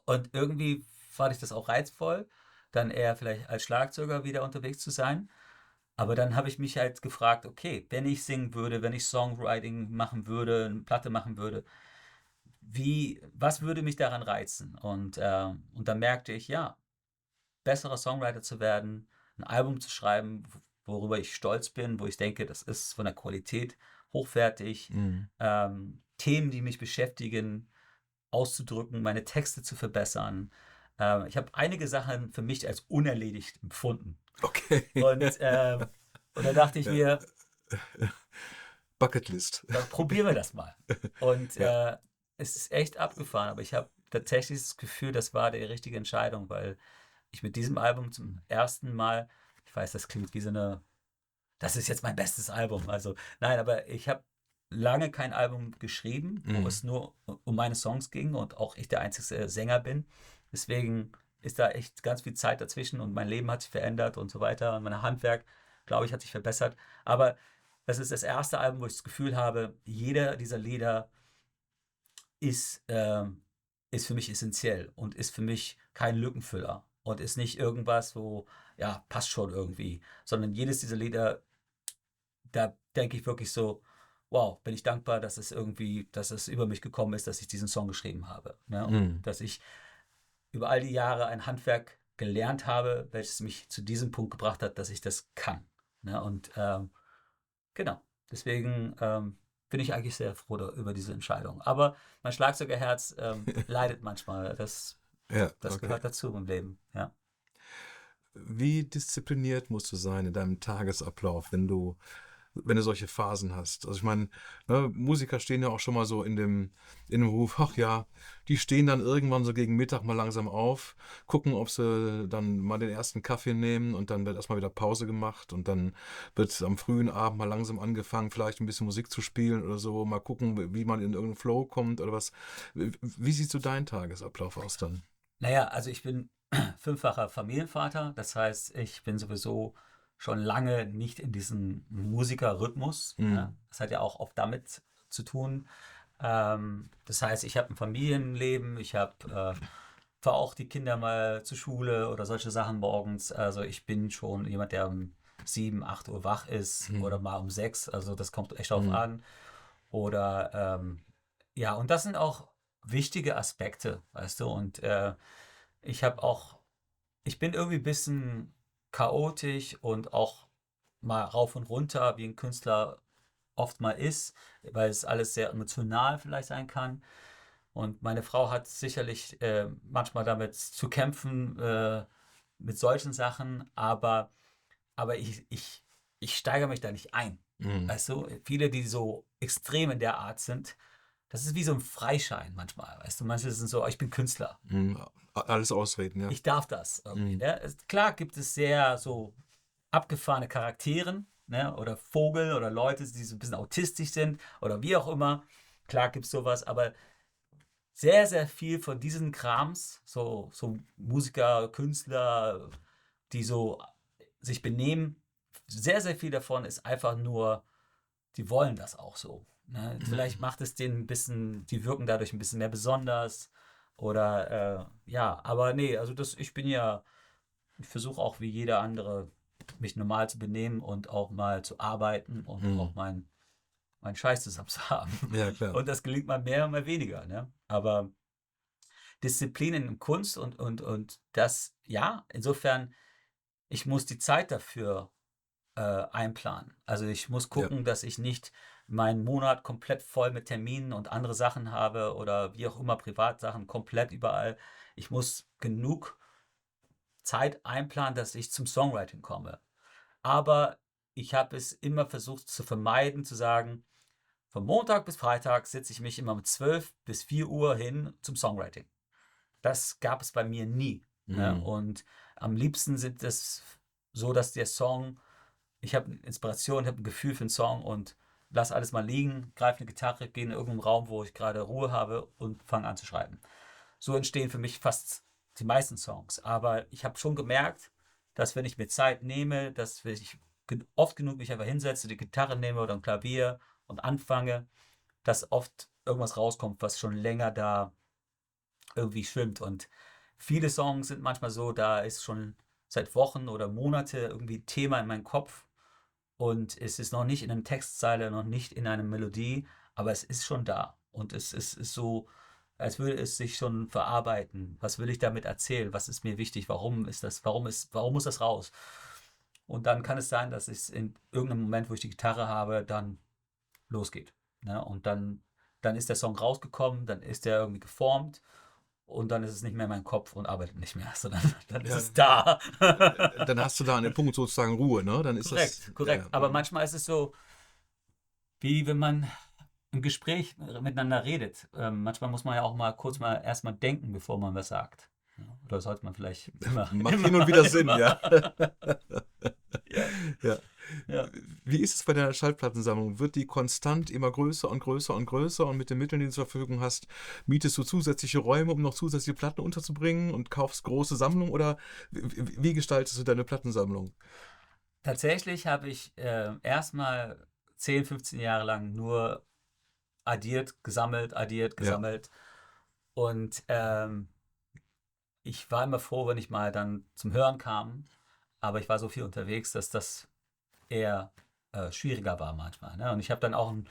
irgendwie fand ich das auch reizvoll, dann eher vielleicht als Schlagzeuger wieder unterwegs zu sein. Aber dann habe ich mich halt gefragt, okay, wenn ich singen würde, wenn ich Songwriting machen würde, eine Platte machen würde, was würde mich daran reizen? Und dann merkte ich, ja, besserer Songwriter zu werden, ein Album zu schreiben, worüber ich stolz bin, wo ich denke, das ist von der Qualität hochwertig, Mhm. Themen, die mich beschäftigen, auszudrücken, meine Texte zu verbessern. Ich habe einige Sachen für mich als unerledigt empfunden. Okay. Und, und da dachte ich Ja. mir, Bucketlist. dann probieren wir das mal. Und Ja. es ist echt abgefahren, aber ich habe tatsächlich das Gefühl, das war die richtige Entscheidung, weil ich mit diesem Album zum ersten Mal, ich weiß, das klingt wie so eine, das ist jetzt mein bestes Album. Also nein, aber ich habe lange kein Album geschrieben, wo Mhm. es nur um meine Songs ging und auch ich der einzige Sänger bin. Deswegen ist da echt ganz viel Zeit dazwischen und mein Leben hat sich verändert und so weiter und mein Handwerk, glaube ich, hat sich verbessert. Aber das ist das erste Album, wo ich das Gefühl habe, jeder dieser Lieder ist, ist für mich essentiell und ist für mich kein Lückenfüller und ist nicht irgendwas, wo, ja, passt schon irgendwie, sondern jedes dieser Lieder, da denke ich wirklich so, wow, bin ich dankbar, dass es irgendwie, dass es über mich gekommen ist, dass ich diesen Song geschrieben habe. Ne? Und Mhm. dass ich über all die Jahre ein Handwerk gelernt habe, welches mich zu diesem Punkt gebracht hat, dass ich das kann. Ne? Und genau, deswegen bin ich eigentlich sehr froh über diese Entscheidung. Aber mein Schlagzeugerherz leidet manchmal. Ja, Das okay. gehört dazu im Leben. Ja. Wie diszipliniert musst du sein in deinem Tagesablauf, wenn du solche Phasen hast? Also ich meine, ne, Musiker stehen ja auch schon mal so in dem Ruf, ach ja, die stehen dann irgendwann so gegen Mittag mal langsam auf, gucken, ob sie dann mal den ersten Kaffee nehmen und dann wird erstmal wieder Pause gemacht und dann wird am frühen Abend mal langsam angefangen, vielleicht ein bisschen Musik zu spielen oder so, mal gucken, wie man in irgendeinen Flow kommt oder was. Wie sieht so dein Tagesablauf aus dann? Naja, also ich bin fünffacher Familienvater. Das heißt, ich bin sowieso schon lange nicht in diesem Musikerrhythmus. Ne? Mhm. Das hat ja auch oft damit zu tun. Das heißt, ich habe ein Familienleben, fahre auch die Kinder mal zur Schule oder solche Sachen morgens. Also ich bin schon jemand, der um 7, 8 Uhr wach ist oder Mhm. mal um 6. Also das kommt echt drauf Mhm. an. Oder ja, und das sind auch wichtige Aspekte, weißt du. Und ich habe auch, ich bin irgendwie ein bisschen chaotisch und auch mal rauf und runter, wie ein Künstler oft mal ist, weil es alles sehr emotional vielleicht sein kann. Und meine Frau hat sicherlich manchmal damit zu kämpfen, mit solchen Sachen, aber ich steigere mich da nicht ein. Mhm. Weißt du, viele, die so extrem in der Art sind, das ist wie so ein Freischein manchmal. Weißt du, manche sind so, ich bin Künstler. Mhm. Alles ausreden, ja. Ich darf das irgendwie. Mhm. Ne? Klar gibt es sehr so abgefahrene Charakteren, ne? Oder Vogel oder Leute, die so ein bisschen autistisch sind oder wie auch immer. Klar gibt es sowas, aber sehr, sehr viel von diesen Krams, so Musiker, Künstler, die so sich benehmen, sehr, sehr viel davon ist einfach nur, die wollen das auch so. Ne? Vielleicht Mhm. macht es denen ein bisschen, die wirken dadurch ein bisschen mehr besonders oder ja, aber nee, also ich versuche auch wie jeder andere mich normal zu benehmen und auch mal zu arbeiten und auch Mhm. mein Scheiß zusammen zu haben. Ja, klar. Und das gelingt mal mehr, mal weniger. Ne? Aber Disziplinen in Kunst und das, ja, insofern, ich muss die Zeit dafür einplanen. Also ich muss Ja. gucken, dass ich nicht meinen Monat komplett voll mit Terminen und andere Sachen habe oder wie auch immer Privatsachen komplett überall. Ich muss genug Zeit einplanen, dass ich zum Songwriting komme. Aber ich habe es immer versucht zu vermeiden, zu sagen, von Montag bis Freitag sitze ich mich immer um 12 bis 4 Uhr hin zum Songwriting. Das gab es bei mir nie. Ne? Mhm. Und am liebsten sind es so, dass der Song, ich habe Inspiration, ich habe ein Gefühl für einen Song und lass alles mal liegen, greife eine Gitarre, gehe in irgendeinen Raum, wo ich gerade Ruhe habe und fange an zu schreiben. So entstehen für mich fast die meisten Songs. Aber ich habe schon gemerkt, dass wenn ich mir Zeit nehme, dass wenn ich oft genug mich einfach hinsetze, die Gitarre nehme oder ein Klavier und anfange, dass oft irgendwas rauskommt, was schon länger da irgendwie schwimmt. Und viele Songs sind manchmal so, da ist schon seit Wochen oder Monate irgendwie ein Thema in meinem Kopf und es ist noch nicht in einer Textzeile, noch nicht in einer Melodie, aber es ist schon da. Und es ist so, als würde es sich schon verarbeiten. Was will ich damit erzählen? Was ist mir wichtig? Warum muss das raus? Und dann kann es sein, dass es in irgendeinem Moment, wo ich die Gitarre habe, dann losgeht. Ne? Und dann ist der Song rausgekommen, dann ist der irgendwie geformt und dann ist es nicht mehr in meinem Kopf und arbeitet nicht mehr, sondern dann ist Ja, es da. dann hast du da an dem Punkt sozusagen Ruhe, ne? Dann ist das, Korrekt. Aber manchmal ist es so, wie wenn man im Gespräch miteinander redet. Manchmal muss man ja auch mal kurz mal erstmal denken, bevor man was sagt. Ja, oder sollte man vielleicht immer, macht hin und wieder Sinn, ja. Ja, Ja. ja. Wie ist es bei deiner Schallplattensammlung? Wird die konstant immer größer und größer und größer und mit den Mitteln, die du zur Verfügung hast, mietest du zusätzliche Räume, um noch zusätzliche Platten unterzubringen und kaufst große Sammlungen oder wie gestaltest du deine Plattensammlung? Tatsächlich habe ich erstmal 10, 15 Jahre lang nur addiert, Ja, gesammelt. Und ich war immer froh, wenn ich mal dann zum Hören kam. Aber ich war so viel unterwegs, dass das eher schwieriger war manchmal. Ne? Und ich habe dann auch einen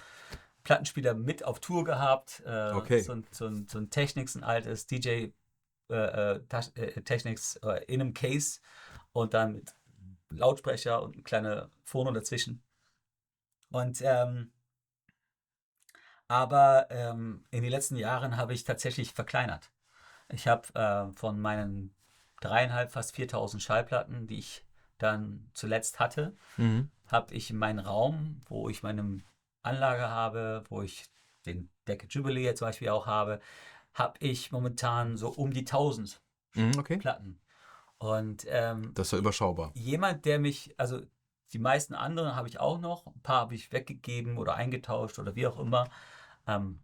Plattenspieler mit auf Tour gehabt. okay. So ein Technics, ein altes DJ Technics in einem Case und dann mit Lautsprecher und eine kleine Phono dazwischen. Und aber in den letzten Jahren habe ich tatsächlich verkleinert. Ich habe von meinen 3.500, fast 4.000 Schallplatten, die ich dann zuletzt hatte, Mhm. habe ich meinen Raum, wo ich meine Anlage habe, wo ich den Decca Jubilee zum Beispiel auch habe ich momentan so um die 1.000 Mhm, okay. Platten. Und Das ist ja überschaubar. jemand, also die meisten anderen habe ich auch noch, ein paar habe ich weggegeben oder eingetauscht oder wie auch immer.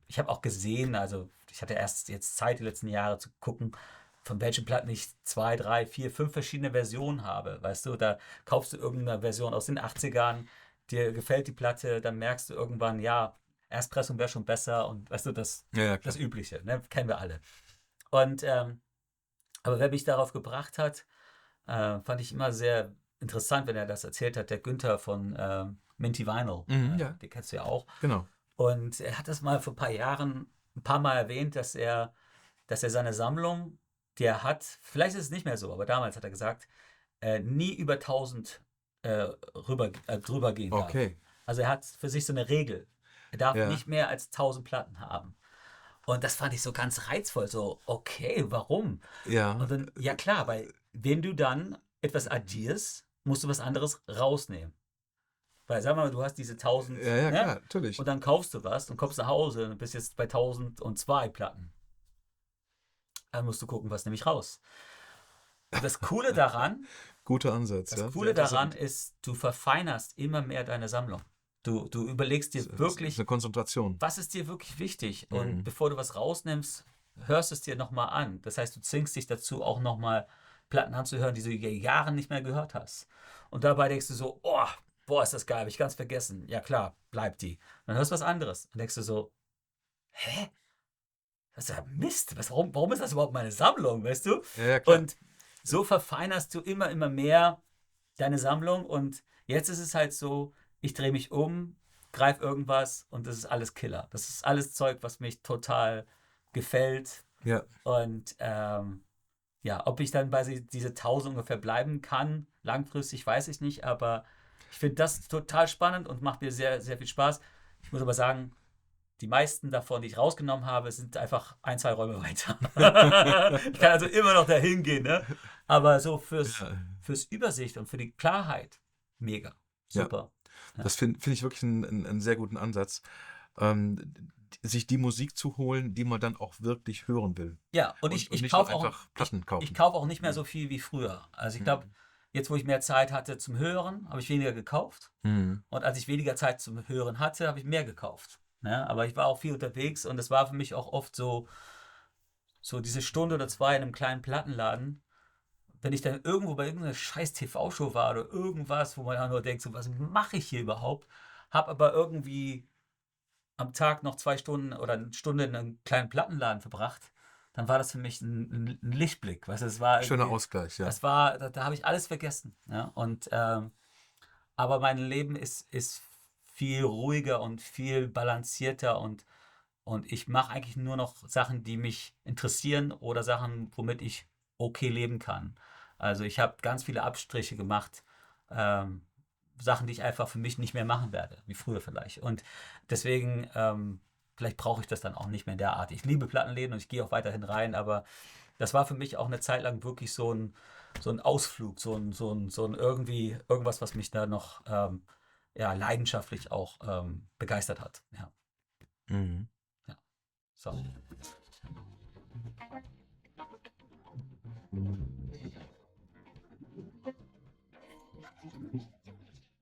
Ich habe auch gesehen, also ich hatte erst jetzt Zeit, die letzten Jahre zu gucken, von welchen Platten ich 2, 3, 4, 5 verschiedene Versionen habe. Weißt du, da kaufst du irgendeine Version aus den 80ern, dir gefällt die Platte, dann merkst du irgendwann, ja, Erstpressung wäre schon besser und weißt du, Ja, ja, das klar. Übliche, ne? Kennen wir alle. Und aber wer mich darauf gebracht hat, fand ich immer sehr interessant, wenn er das erzählt hat, der Günther von Minty Vinyl, Mhm, ja, den kennst du ja auch. genau. Und er hat das mal vor ein paar Jahren ein paar Mal erwähnt, dass er seine Sammlung, die er hat, vielleicht ist es nicht mehr so, aber damals hat er gesagt, nie über 1.000 drüber gehen darf. Okay. Also er hat für sich so eine Regel. Er darf Ja, nicht mehr als 1.000 Platten haben. Und das fand ich so ganz reizvoll. So, okay, warum? ja, Und dann, ja klar, weil wenn du dann etwas addierst, musst du was anderes rausnehmen. Weil, sag mal, du hast diese 1.000, ja, ja, ne? klar, natürlich. Und dann kaufst du was und kommst nach Hause und bist jetzt bei 1.002 Platten. Dann musst du gucken, was nehme ich raus. Und Guter Ansatz, das ja, sehr Coole daran interessant. ist, du verfeinerst immer mehr deine Sammlung. Du überlegst dir Das ist wirklich, eine Konzentration. was ist dir wirklich wichtig? Und Mhm. bevor du was rausnimmst, hörst es dir nochmal an. Das heißt, du zwingst dich dazu, auch nochmal Platten anzuhören, die du Jahre nicht mehr gehört hast. Und dabei denkst du so, oh, boah, ist das geil, hab ich ganz vergessen. Ja klar, bleibt die. Dann hörst du was anderes. Dann denkst du so, hä? Das ist ja Mist. Warum ist das überhaupt meine Sammlung, weißt du? Ja, ja, klar. Und so verfeinerst du immer mehr deine Sammlung. Und jetzt ist es halt so, ich drehe mich um, greife irgendwas und das ist alles Killer. Das ist alles Zeug, was mich total gefällt. Ja, Und ja, ob ich dann bei diese 1.000 ungefähr bleiben kann, langfristig, weiß ich nicht. Aber ich finde das total spannend und macht mir sehr, sehr viel Spaß. Ich muss aber sagen, die meisten davon, die ich rausgenommen habe, sind einfach 1, 2 Räume weiter. Ich kann also immer noch dahin gehen, ne? Aber so ja, fürs Übersicht und für die Klarheit, mega. ja. Super. Ja, Das find ich wirklich einen sehr guten Ansatz, sich die Musik zu holen, die man dann auch wirklich hören will ja und und ich nicht nur kaufe auch, einfach Platten ich kaufen. kaufe auch nicht mehr Mhm. so viel wie früher. Also ich glaube, Mhm. jetzt wo ich mehr Zeit hatte zum Hören, habe ich weniger gekauft. Mhm. Und als ich weniger Zeit zum Hören hatte, habe ich mehr gekauft. Ne? Aber ich war auch viel unterwegs und es war für mich auch oft so diese Stunde oder zwei in einem kleinen Plattenladen, wenn ich dann irgendwo bei irgendeiner scheiß TV-Show war oder irgendwas, wo man ja nur denkt, so, was mache ich hier überhaupt? Hab aber irgendwie am Tag noch 2 Stunden oder eine Stunde in einem kleinen Plattenladen verbracht, dann war das für mich ein Lichtblick. Weißt du, es war Schöner irgendwie, Ausgleich, ja. da habe ich alles vergessen. Ja? Und aber mein Leben ist viel ruhiger und viel balancierter und Und ich mache eigentlich nur noch Sachen, die mich interessieren oder Sachen, womit ich okay leben kann. Also ich habe ganz viele Abstriche gemacht, ähm, Sachen, die ich einfach für mich nicht mehr machen werde, wie früher vielleicht. Und deswegen, vielleicht brauche ich das dann auch nicht mehr in der Art. Ich liebe Plattenläden und ich gehe auch weiterhin rein, aber das war für mich auch eine Zeit lang wirklich so ein Ausflug, so ein irgendwie, irgendwas, was mich da noch ja, leidenschaftlich auch begeistert hat. Ja, Mhm. ja. So.